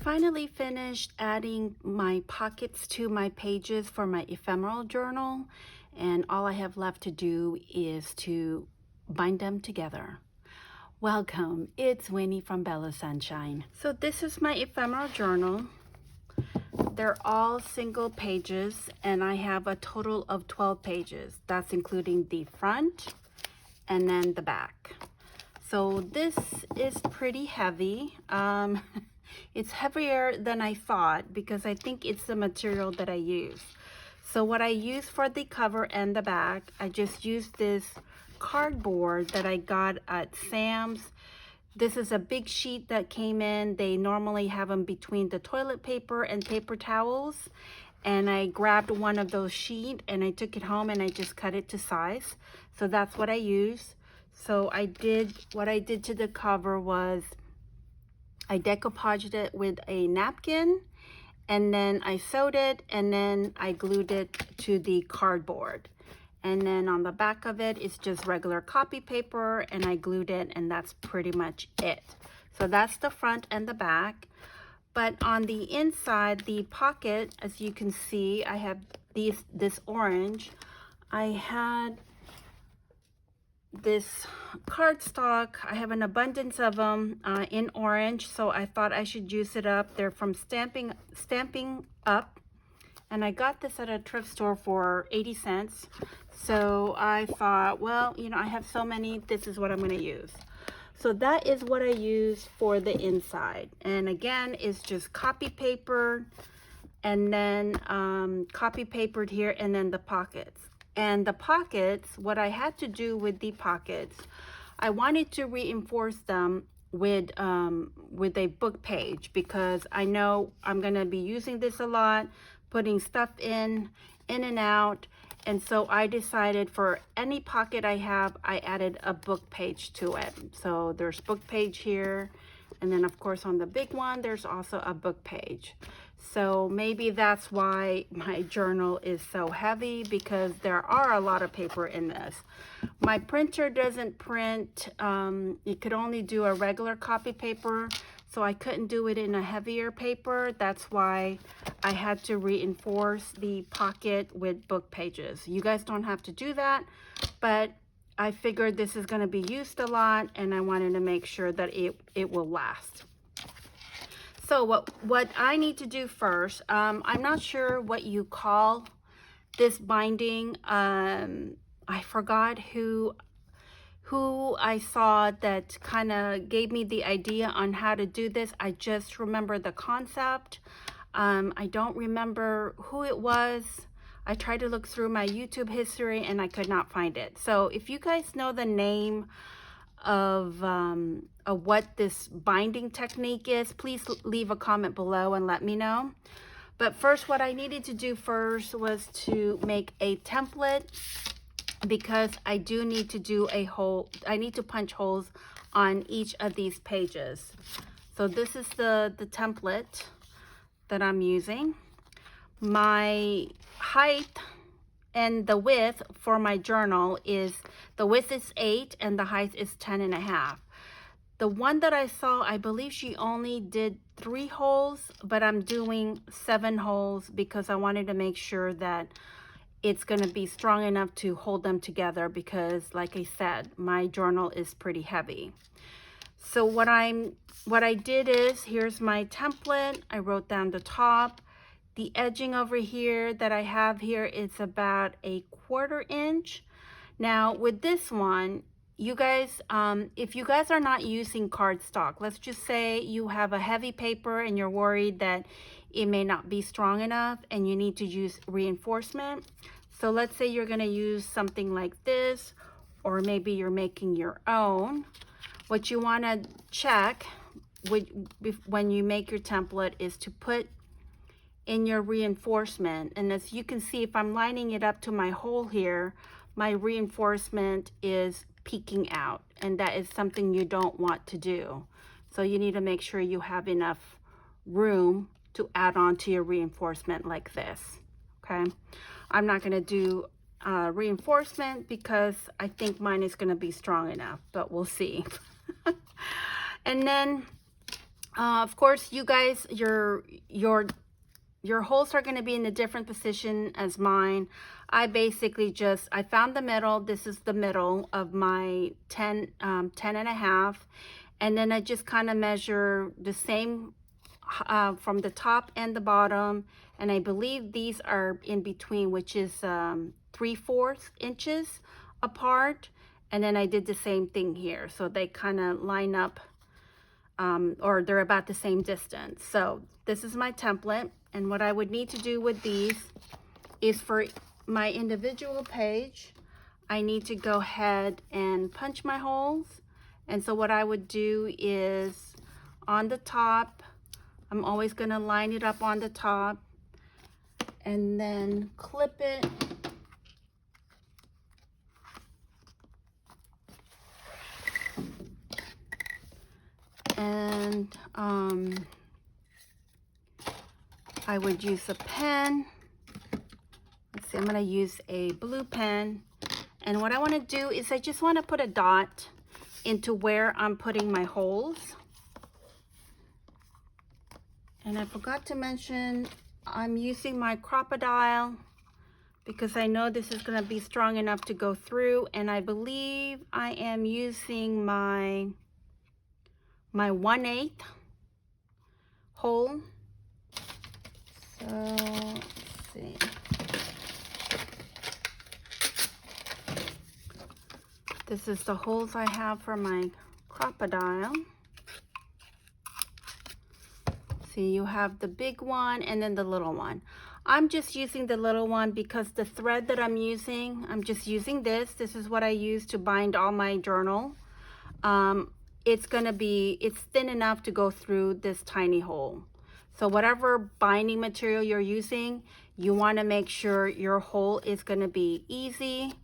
finally finished adding my pockets to my pages for my ephemeral journal, and all I have left to do is to bind them together. Welcome, it's Winnie from Bella Sunshine. So this is my ephemeral journal. They're all single pages, and I have a total of 12 pages. That's including the front and then the back. So this is pretty heavy. It's heavier than I thought because I think it's the material that I use. So what I use for the cover and the back, I just used this cardboard that I got at Sam's. This is a big sheet that came in. They normally have them between the toilet paper and paper towels. And I grabbed one of those sheets and I took it home and I just cut it to size. So that's what I use. So what I did to the cover was I decoupaged it with a napkin, and then I sewed it, and then I glued it to the cardboard. And then on the back of it, it's just regular copy paper, and I glued it, and that's pretty much it. So that's the front and the back. But on the inside, the pocket, as you can see, I have this orange. I had this cardstock. I have an abundance of them in orange, so I thought I should use it up. They're from Stamping Up, and I got this at a thrift store for 80 cents. So I thought, well, you know, I have so many, this is what I'm going to use. So that is what I use for the inside. And again, it's just copy paper, and then copy papered here, and then the pockets. And the pockets, what I had to do with the pockets, I wanted to reinforce them with a book page, because I know I'm going to be using this a lot, putting stuff in and out. And so I decided for any pocket I have, I added a book page to it. So there's book page here. And then of course on the big one, there's also a book page. So maybe that's why my journal is so heavy, because there are a lot of paper in this. My printer doesn't print, it could only do a regular copy paper, so I couldn't do it in a heavier paper. That's why I had to reinforce the pocket with book pages. You guys don't have to do that, but I figured this is going to be used a lot, and I wanted to make sure that it will last. So what I need to do first, I'm not sure what you call this binding. I forgot who I saw that kind of gave me the idea on how to do this. I just remember the concept. I don't remember who it was. I tried to look through my YouTube history and I could not find it. So if you guys know the name of what this binding technique is, please leave a comment below and let me know. But first, what I needed to do first was to make a template, because I do need to do I need to punch holes on each of these pages. So this is the template that I'm using. My height and the width for my journal is, the width is 8 and the height is 10.5. The one that I saw, I believe she only did 3 holes, but I'm doing 7 holes because I wanted to make sure that it's going to be strong enough to hold them together, because like I said, my journal is pretty heavy. So what I did is, here's my template. I wrote down the top. The edging over here that I have here is about 1/4 inch. Now with this one, you guys, if you guys are not using cardstock, let's just say you have a heavy paper and you're worried that it may not be strong enough and you need to use reinforcement. So let's say you're going to use something like this, or maybe you're making your own. What you want to check when you make your template is to put in your reinforcement. And as you can see, if I'm lining it up to my hole here, my reinforcement is peeking out, and that is something you don't want to do. So you need to make sure you have enough room to add on to your reinforcement like this. Okay, I'm not going to do reinforcement because I think mine is going to be strong enough, but we'll see. And then Of course, you guys, your holes are going to be in a different position as mine. I basically I found the middle. This is the middle of my 10 and a half. And then I just kind of measure the same from the top and the bottom. And I believe these are in between, which is 3/4 inches apart. And then I did the same thing here. So they kind of line up, or they're about the same distance. So this is my template. And what I would need to do with these is for my individual page, I need to go ahead and punch my holes. And so what I would do is on the top, I'm always going to line it up on the top and then clip it. And I would use a pen. Let's see, I'm going to use a blue pen. And what I want to do is I just want to put a dot into where I'm putting my holes. And I forgot to mention, I'm using my crocodile because I know this is going to be strong enough to go through. And I believe I am using my 1/8 hole. So let's see. This is the holes I have for my crocodile. See, you have the big one and then the little one. I'm just using the little one because the thread that I'm using, I'm just using this. This is what I use to bind all my journal. It's thin enough to go through this tiny hole. So whatever binding material you're using, you want to make sure your hole is going to be easy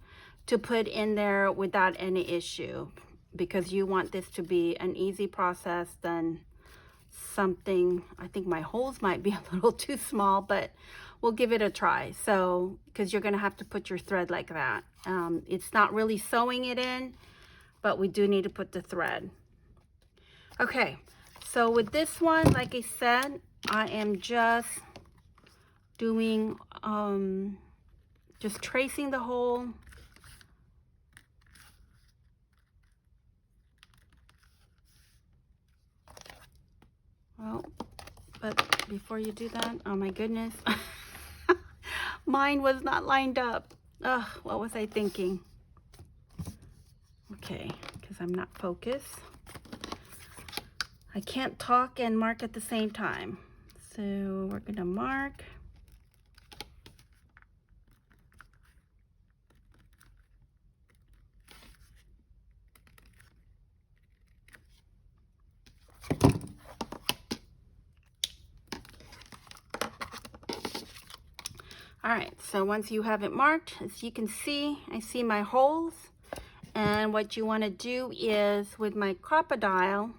to put in there without any issue, because you want this to be an easy process than something. I think my holes might be a little too small, but we'll give it a try. So, because you're going to have to put your thread like that. It's not really sewing it in, but we do need to put the thread. Okay, so with this one, like I said, I am just doing, just tracing the hole. Well, but before you do that, oh my goodness, mine was not lined up. Ugh, what was I thinking? Okay, because I'm not focused. I can't talk and mark at the same time. So we're gonna mark. All right, so once you have it marked, as you can see, I see my holes. And what you want to do is with my crocodile,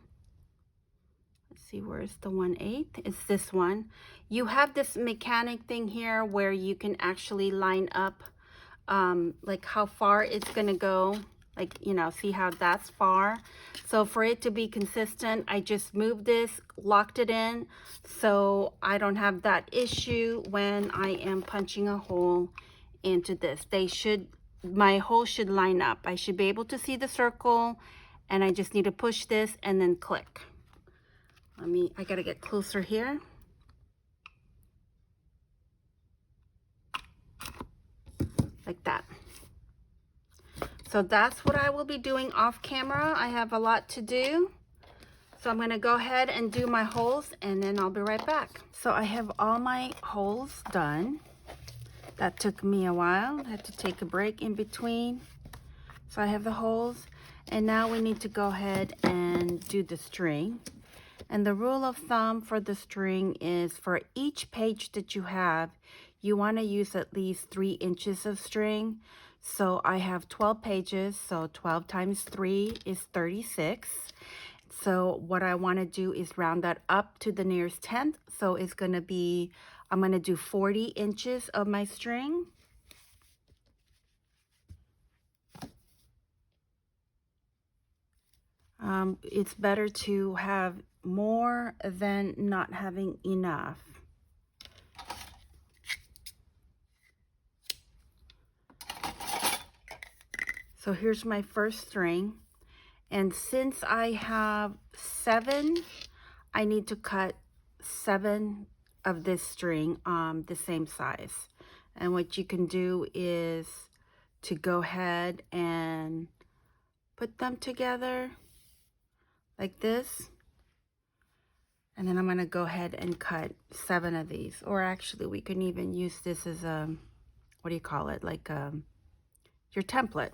let's see, where's the 1/8? It's this one. You have this mechanic thing here where you can actually line up like how far it's going to go. Like, you know, see how that's far. So for it to be consistent, I just moved this, locked it in, so I don't have that issue when I am punching a hole into this. My hole should line up. I should be able to see the circle, and I just need to push this and then click. I gotta get closer here. Like that. So that's what I will be doing off camera. I have a lot to do. So I'm gonna go ahead and do my holes and then I'll be right back. So I have all my holes done. That took me a while. I had to take a break in between. So I have the holes, and now we need to go ahead and do the string. And the rule of thumb for the string is for each page that you have, you want to use at least 3 inches of string. So I have 12 pages, so 12 times 3 is 36. So what I want to do is round that up to the nearest tenth. So it's going to be, I'm going to do 40 inches of my string. It's better to have more than not having enough. So here's my first string. And since I have 7, I need to cut 7 of this string the same size. And what you can do is to go ahead and put them together like this. And then I'm going to go ahead and cut 7 of these. Or actually, we can even use this as a, what do you call it? Like your template.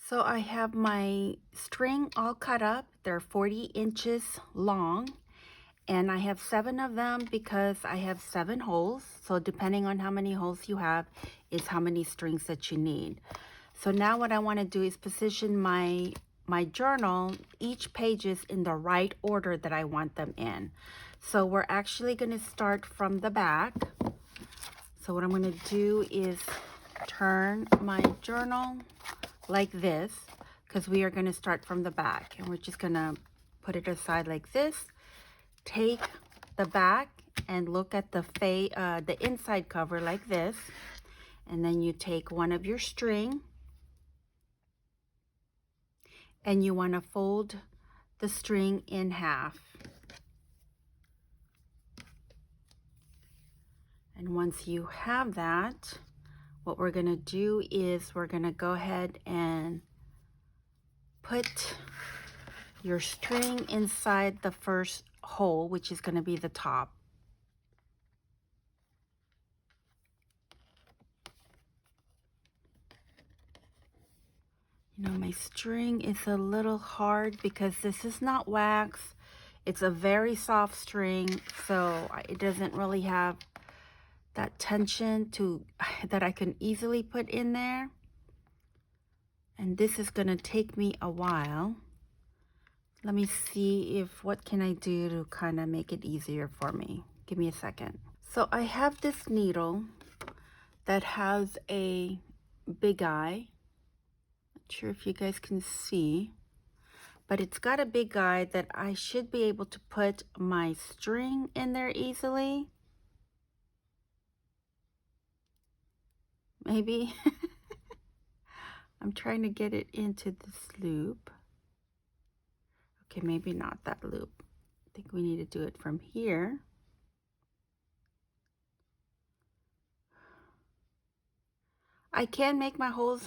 So I have my string all cut up. They're 40 inches long. And I have 7 of them because I have 7 holes. So depending on how many holes you have is how many strings that you need. So now what I want to do is position my journal, each page is in the right order that I want them in. So we're actually going to start from the back. So what I'm going to do is turn my journal like this, because we are going to start from the back, and we're just going to put it aside like this. Take the back and look at the inside cover like this, and then you take one of your string and you want to fold the string in half. And once you have that, what we're going to do is we're going to go ahead and put your string inside the first hole, which is going to be the top. You know, my string is a little hard because this is not wax. It's a very soft string, so it doesn't really have that tension that I can easily put in there. And this is going to take me a while. Let me see what can I do to kind of make it easier for me. Give me a second. So I have this needle that has a big eye. Not sure if you guys can see, but it's got a big eye that I should be able to put my string in there easily. Maybe. I'm trying to get it into this loop. Okay, maybe not that loop. I think we need to do it from here. I can make my holes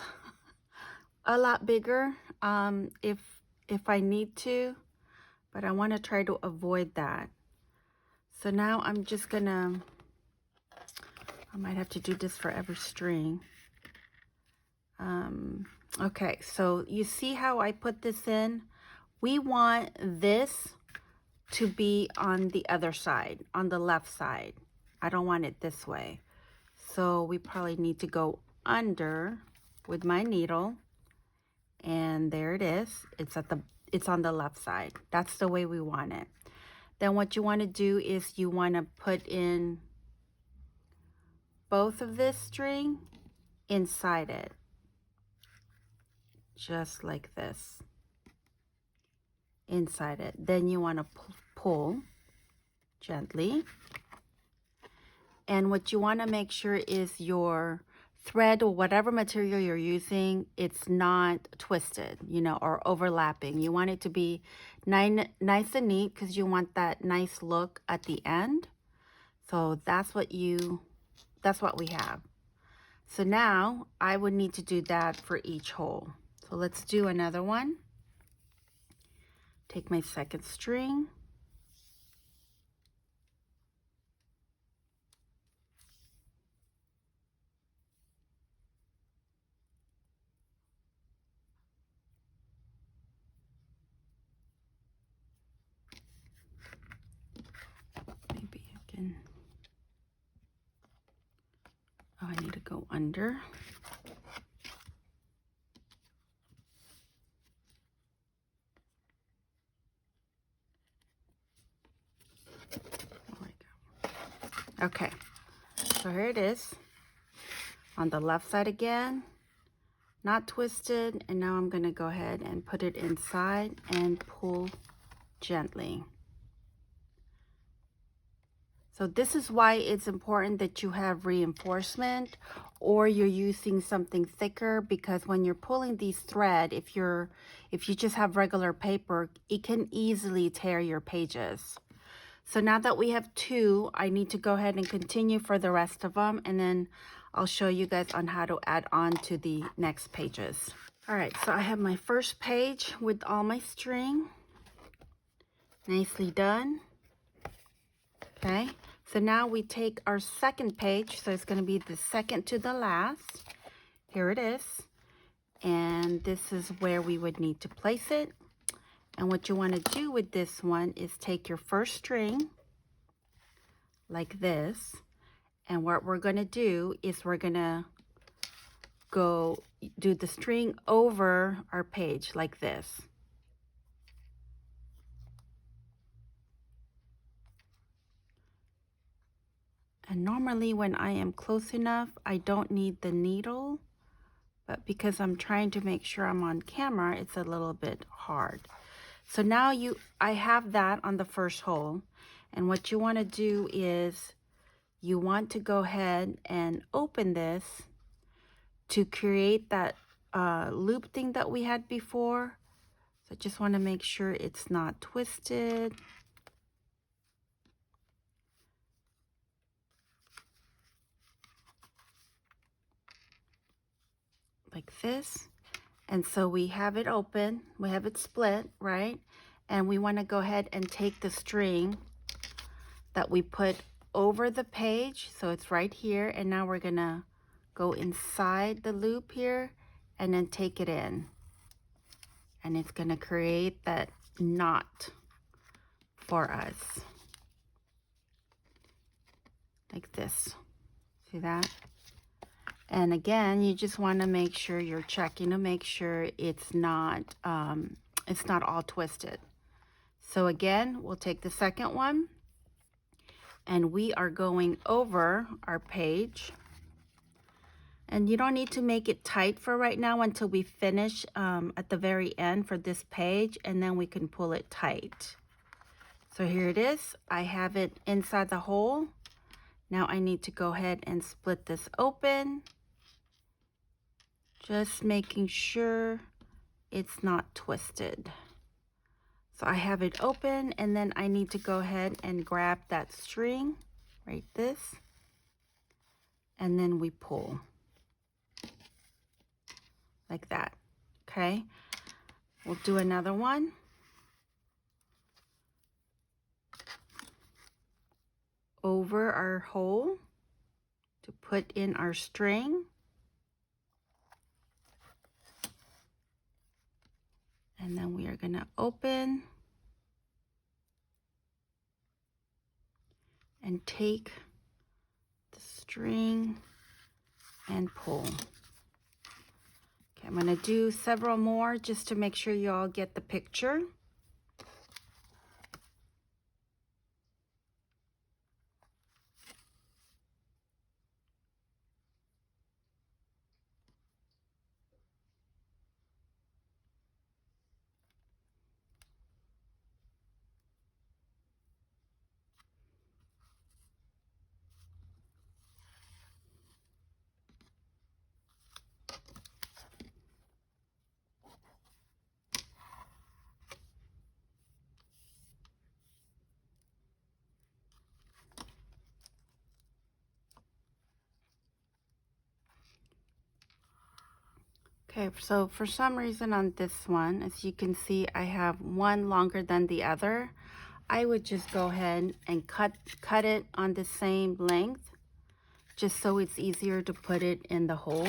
a lot bigger if I need to, but I want to try to avoid that. So now I'm just gonna, I might have to do this for every string. Okay, so you see how I put this in? We want this to be on the other side, on the left side. I don't want it this way. So we probably need to go under with my needle, and there it is. It's on the left side. That's the way we want it. Then what you want to do is you want to put in both of this string inside it, just like this, inside it. Then you want to pull gently, and what you want to make sure is your thread or whatever material you're using, it's not twisted, you know, or overlapping. You want it to be nice and neat because you want that nice look at the end. So that's what we have. So now I would need to do that for each hole. So let's do another one. Take my second string. Maybe you can, oh, I need to go under. Okay, so here it is on the left side again, not twisted. And now I'm going to go ahead and put it inside and pull gently. So this is why it's important that you have reinforcement or you're using something thicker, because when you're pulling these thread, if you just have regular paper, it can easily tear your pages. So now that we have 2, I need to go ahead and continue for the rest of them, and then I'll show you guys on how to add on to the next pages. All right, so I have my first page with all my string. Nicely done. Okay, so now we take our second page, so it's going to be the second to the last. Here it is, and this is where we would need to place it. And what you want to do with this one is take your first string like this, and what we're going to do is we're going to go do the string over our page like this. And normally when I am close enough, I don't need the needle, but because I'm trying to make sure I'm on camera, it's a little bit hard. So now I have that on the first hole, and what you want to do is you want to go ahead and open this to create that loop thing that we had before. So I just want to make sure it's not twisted. Like this. And so we have it open, we have it split, right? And we want to go ahead and take the string that we put over the page, so it's right here, and now we're gonna go inside the loop here and then take it in, and it's gonna create that knot for us like this. See that? And again, you just want to make sure you're checking to make sure it's not all twisted. So again, we'll take the second one, and we are going over our page. And you don't need to make it tight for right now until we finish at the very end for this page, and then we can pull it tight. So here it is. I have it inside the hole. Now I need to go ahead and split this open, just making sure it's not twisted. So I have it open, and then I need to go ahead and grab that string, right this, and then we pull like that. Okay, we'll do another one. Over our hole to put in our string. And then we are going to open and take the string and pull. Okay, I'm going to do several more just to make sure you all get the picture. Okay, so for some reason on this one, as you can see, I have one longer than the other. I would just go ahead and cut it on the same length, just so it's easier to put it in the hole.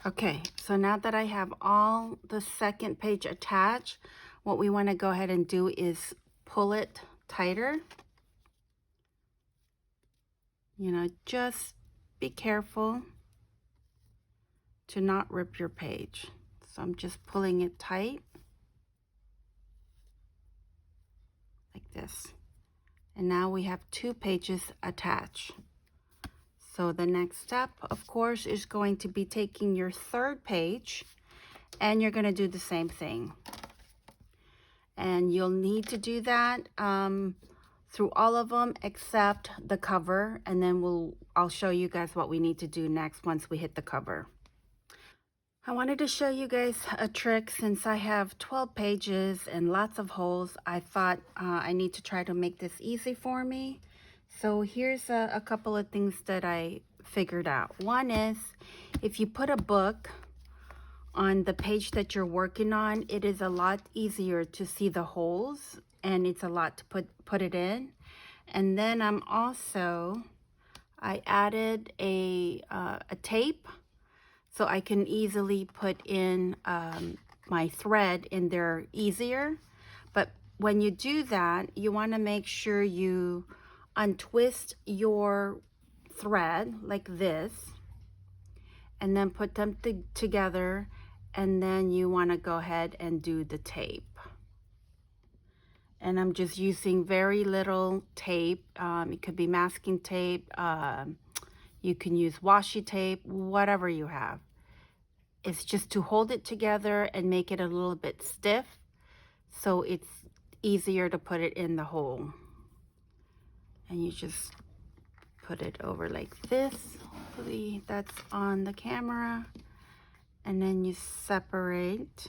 Okay, so now that I have all the second page attached, what we want to go ahead and do is pull it tighter. You know, just be careful to not rip your page. So I'm just pulling it tight like this. And now we have 2 pages attached. So the next step, of course, is going to be taking your 3rd page and you're going to do the same thing. And you'll need to do that through all of them except the cover, and then I'll show you guys what we need to do next once we hit the cover. I wanted to show you guys a trick. Since I have 12 pages and lots of holes, I thought I need to try to make this easy for me. So here's a couple of things that I figured out. One is, if you put a book on the page that you're working on, it is a lot easier to see the holes, and it's a lot to put it in. And then I added a tape, so I can easily put in my thread in there easier. But when you do that, you want to make sure you untwist your thread like this, and then put them together, and then you want to go ahead and do the tape. And I'm just using very little tape. It could be masking tape. You can use washi tape, whatever you have. It's just to hold it together and make it a little bit stiff, so it's easier to put it in the hole. And you just put it over like this. Hopefully that's on the camera. And then you separate.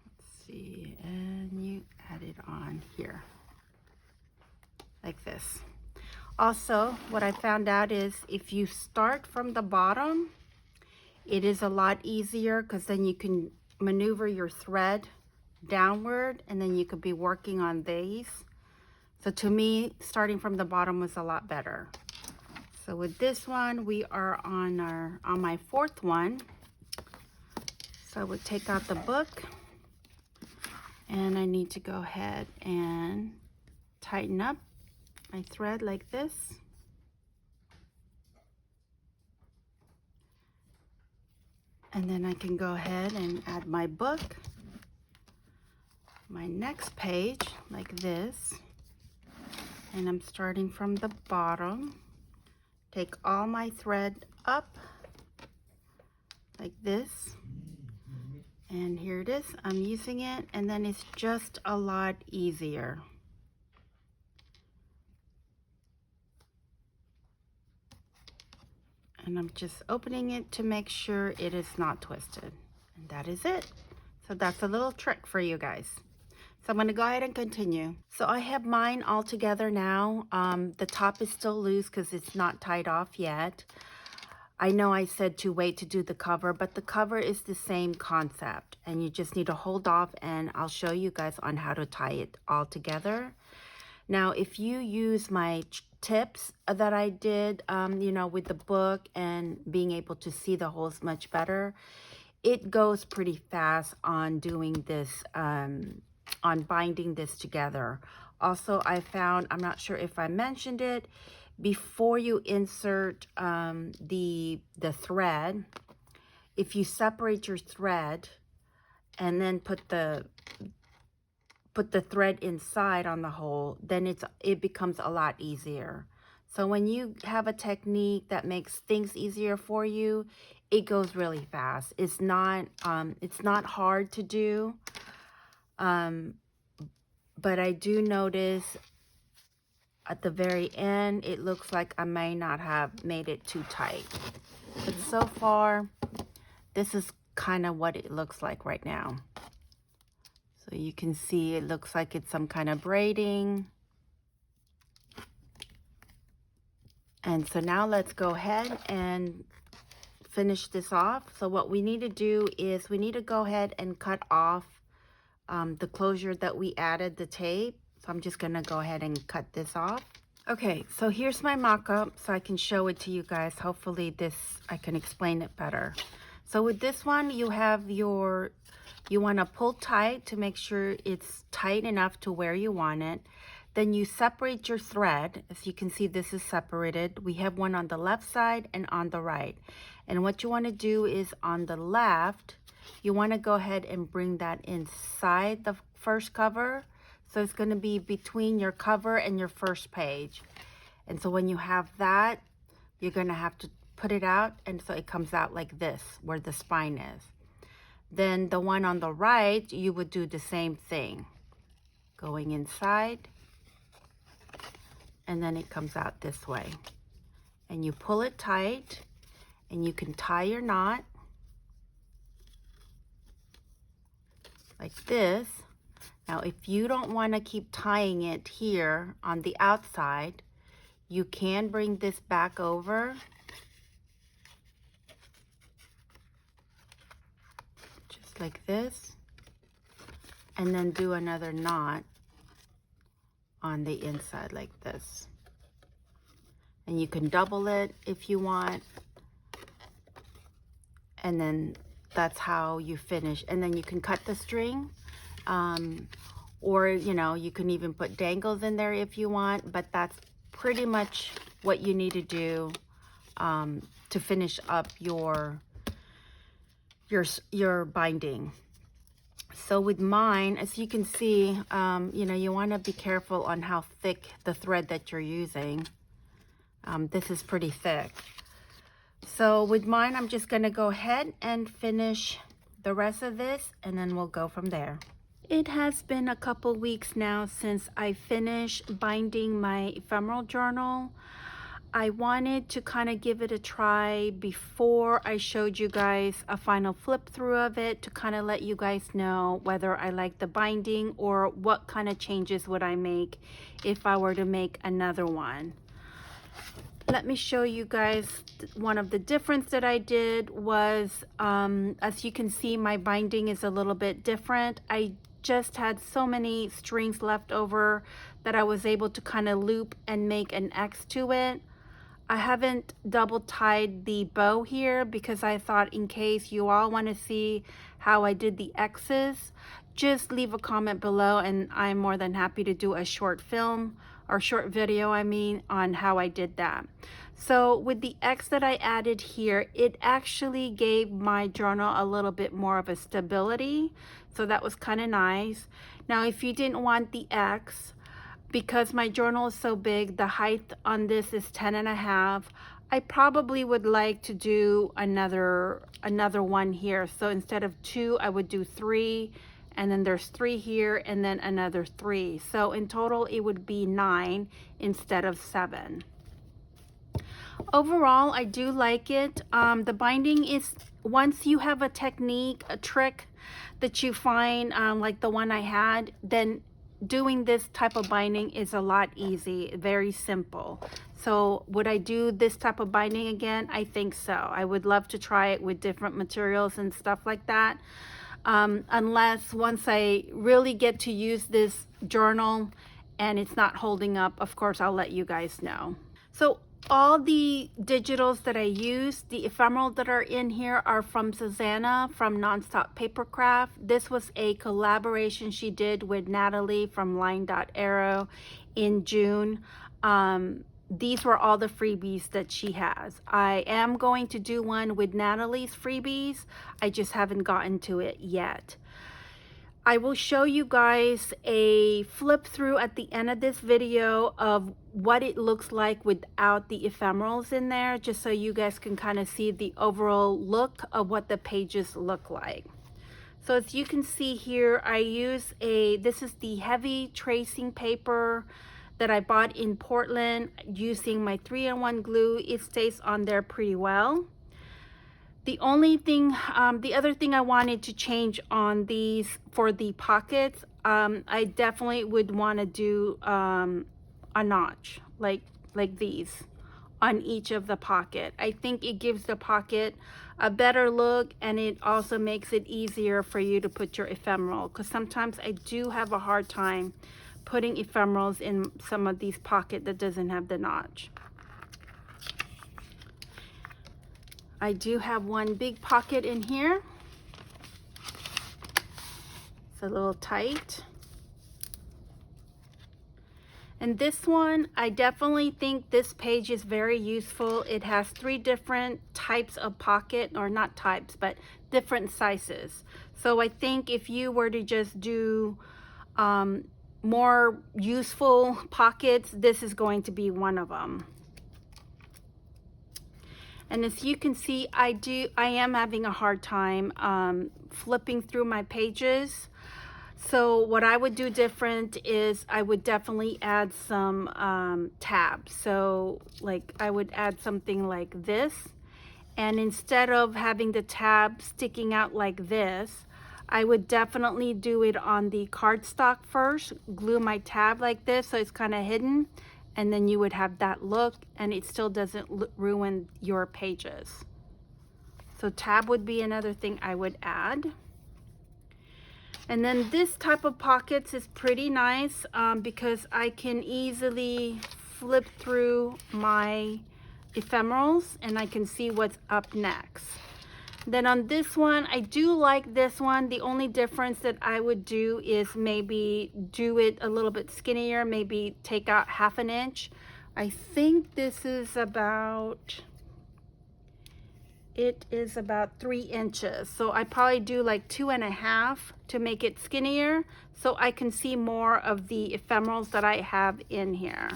Let's see, and you add it on here like this. Also, what I found out is if you start from the bottom, it is a lot easier, because then you can maneuver your thread downward, and then you could be working on these. So to me, starting from the bottom was a lot better. So with this one, we are on my 4th one. So I would take out the book, and I need to go ahead and tighten up my thread like this. And then I can go ahead and add my book, my next page like this. And I'm starting from the bottom. Take all my thread up like this. And here it is. I'm using it, and then it's just a lot easier. And I'm just opening it to make sure it is not twisted. And that is it. So that's a little trick for you guys. So I'm going to go ahead and continue. So I have mine all together now. The top is still loose because it's not tied off yet. I know I said to wait to do the cover, but the cover is the same concept. And you just need to hold off, and I'll show you guys on how to tie it all together. Now, if you use my tips that I did, you know, with the book and being able to see the holes much better, it goes pretty fast on doing this, on binding this together. Also, I found, I'm not sure if I mentioned it, before you insert the thread, if you separate your thread and then put the thread inside on the hole, then it becomes a lot easier. So when you have a technique that makes things easier for you, it goes really fast. It's not hard to do, but I do notice at the very end, it looks like I may not have made it too tight. But so far, this is kind of what it looks like right now. So you can see it looks like it's some kind of braiding. And so now let's go ahead and finish this off. So what we need to do is we need to go ahead and cut off the closure that we added the tape. So I'm just going to go ahead and cut this off. Okay, so here's my mock-up so I can show it to you guys. Hopefully I can explain it better. So with this one, you want to pull tight to make sure it's tight enough to where you want it. Then you separate your thread. As you can see, this is separated. We have one on the left side and on the right. And what you want to do is on the left, you want to go ahead and bring that inside the first cover. So it's going to be between your cover and your first page. And so when you have that, you're going to have to put it out. And so it comes out like this, where the spine is. Then the one on the right, you would do the same thing. Going inside. And then it comes out this way. And you pull it tight. And you can tie your knot. Like this. Now, if you don't want to keep tying it here on the outside, you can bring this back over. Just like this. And then do another knot on the inside like this. And you can double it if you want. And then that's how you finish. And then you can cut the string. Or, you know, you can even put dangles in there if you want, but that's pretty much what you need to do to finish up your binding. So with mine, as you can see, you know, you want to be careful on how thick the thread that you're using. This is pretty thick. So with mine, I'm just going to go ahead and finish the rest of this, and then we'll go from there. It has been a couple weeks now since I finished binding my ephemeral journal. I wanted to kind of give it a try before I showed you guys a final flip through of it to kind of let you guys know whether I like the binding or what kind of changes would I make if I were to make another one. Let me show you guys one of the difference that I did was, as you can see, my binding is a little bit different. I just had so many strings left over that I was able to kind of loop and make an X to it. I haven't double tied the bow here because I thought in case you all want to see how I did the X's, just leave a comment below and I'm more than happy to do a short film or short video, I mean, on how I did that. So with the X that I added here, it actually gave my journal a little bit more of a stability. So that was kind of nice. Now, if you didn't want the X, because my journal is so big, the height on this is 10.5. I probably would like to do another one here. So instead of 2, I would do 3, and then there's 3 here, and then another 3. So in total, it would be 9 instead of 7. Overall, I do like it. The binding is, once you have a technique, a trick that you find, like the one I had, then doing this type of binding is a lot easy, very simple. So would I do this type of binding again? I think so. I would love to try it with different materials and stuff like that. Unless once I really get to use this journal and it's not holding up, of course, I'll let you guys know. So all the digitals that I use, the ephemeral that are in here are from Suzanne from Nonstop Papercraft. This was a collaboration she did with Natalie from Line.Arrow in June. These were all the freebies that she has. I am going to do one with Natalie's freebies. I just haven't gotten to it yet. I will show you guys a flip through at the end of this video of what it looks like without the ephemerals in there, just so you guys can kind of see the overall look of what the pages look like. So as you can see here, I use this is the heavy tracing paper that I bought in Portland using my 3-in-1 glue. It stays on there pretty well. The only thing, the other thing I wanted to change on these for the pockets, I definitely would want to do a notch like these on each of the pocket. I think it gives the pocket a better look, and it also makes it easier for you to put your ephemeral, because sometimes I do have a hard time putting ephemerals in some of these pockets that doesn't have the notch. I do have one big pocket in here. It's a little tight. And this one, I definitely think this page is very useful. It has 3 different types of pocket, or not types, but different sizes. So I think if you were to just do more useful pockets, this is going to be one of them. And as you can see, I am having a hard time flipping through my pages. So what I would do different is I would definitely add some tabs. So like I would add something like this. And instead of having the tab sticking out like this, I would definitely do it on the cardstock first, glue my tab like this so it's kind of hidden, and then you would have that look and it still doesn't ruin your pages. So tab would be another thing I would add. And then this type of pockets is pretty nice because I can easily flip through my ephemerals and I can see what's up next. Then on this one, I do like this one. The only difference that I would do is maybe do it a little bit skinnier, maybe take out 1/2 inch. I think this is about, it is about 3 inches. So I probably do like 2.5 to make it skinnier so I can see more of the ephemerals that I have in here.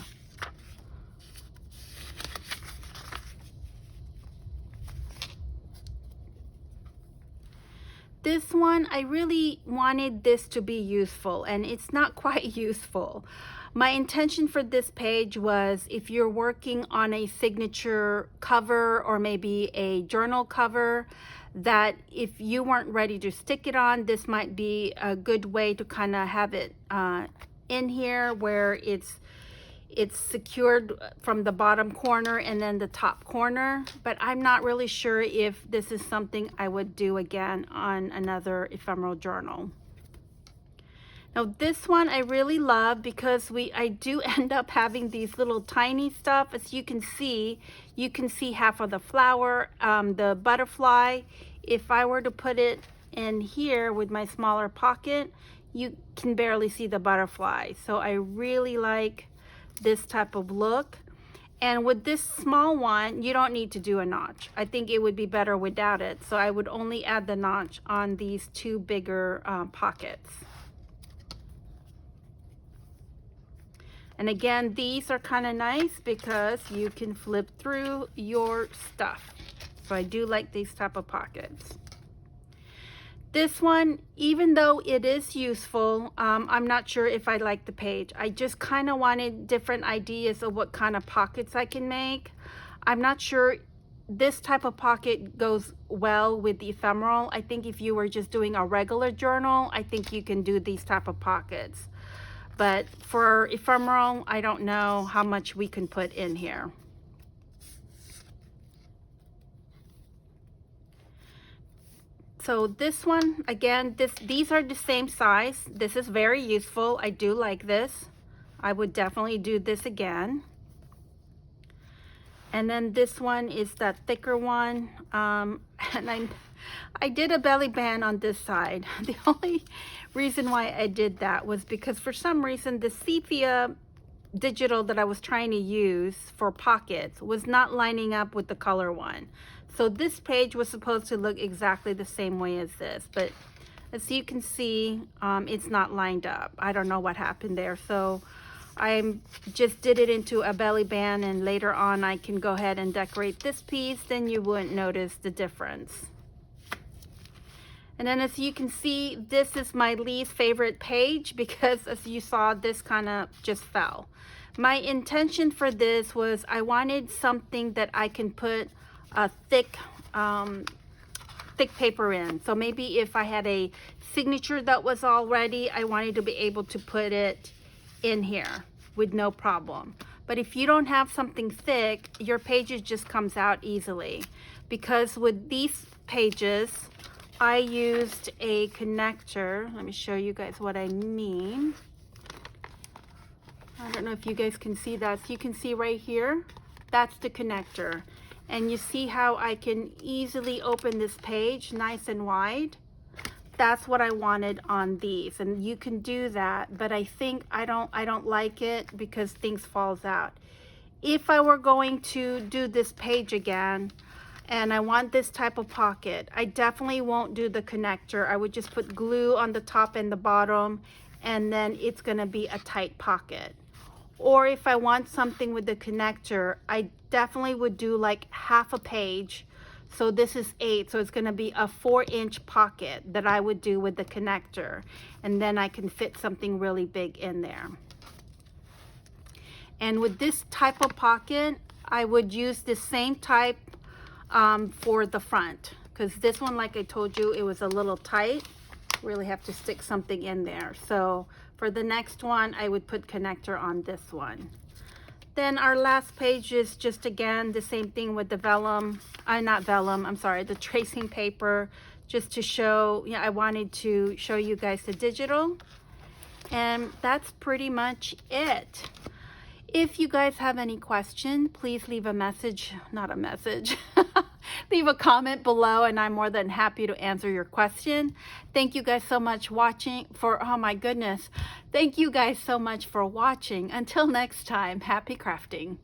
This one, I really wanted this to be useful, and it's not quite useful. My intention for this page was if you're working on a signature cover or maybe a journal cover, that if you weren't ready to stick it on, this might be a good way to kind of have it in here where it's secured from the bottom corner and then the top corner. But I'm not really sure if this is something I would do again on another ephemeral journal. Now this one I really love because I do end up having these little tiny stuff. As you can see half of the flower, the butterfly. If I were to put it in here with my smaller pocket, you can barely see the butterfly. So I really like this type of look. And with this small one, you don't need to do a notch. I think it would be better without it. So I would only add the notch on these 2 bigger pockets. And again, these are kind of nice because you can flip through your stuff. So I do like these type of pockets. This one, even though it is useful, I'm not sure if I like the page. I just kind of wanted different ideas of what kind of pockets I can make. I'm not sure this type of pocket goes well with the ephemeral. I think if you were just doing a regular journal, I think you can do these type of pockets. But for ephemeral, I don't know how much we can put in here. So this one, again, these are the same size. This is very useful. I do like this. I would definitely do this again. And then this one is that thicker one. And I did a belly band on this side. The only reason why I did that was because for some reason the sepia digital that I was trying to use for pockets was not lining up with the color one. So this page was supposed to look exactly the same way as this, but as you can see, it's not lined up. I don't know what happened there. So I just did it into a belly band, and later on I can go ahead and decorate this piece, then you wouldn't notice the difference. And then as you can see, this is my least favorite page because as you saw, this kind of just fell. My intention for this was I wanted something that I can put a thick paper in. So maybe if I had a signature that was all ready, I wanted to be able to put it in here with no problem. But if you don't have something thick, your pages just comes out easily. Because with these pages, I used a connector. Let me show you guys what I mean. I don't know if you guys can see that. So you can see right here, that's the connector. And you see how I can easily open this page nice and wide? That's what I wanted on these, and you can do that, but I think I don't like it because things falls out. If I were going to do this page again and I want this type of pocket, I definitely won't do the connector. I would just put glue on the top and the bottom, and then it's going to be a tight pocket. Or if I want something with the connector, I definitely would do like half a page. So this is 8, so it's going to be a 4-inch pocket that I would do with the connector, and then I can fit something really big in there. And with this type of pocket, I would use the same type for the front, because this one, like I told you, it was a little tight. Really have to stick something in there. So for the next one, I would put connector on this one. Then our last page is just, again, the same thing with the vellum, not vellum, I'm sorry, the tracing paper, just to show, I wanted to show you guys the digital. And that's pretty much it. If you guys have any question, please leave a message, not a message, leave a comment below, and I'm more than happy to answer your question. Thank you guys so much oh my goodness. Thank you guys so much for watching. Until next time, happy crafting.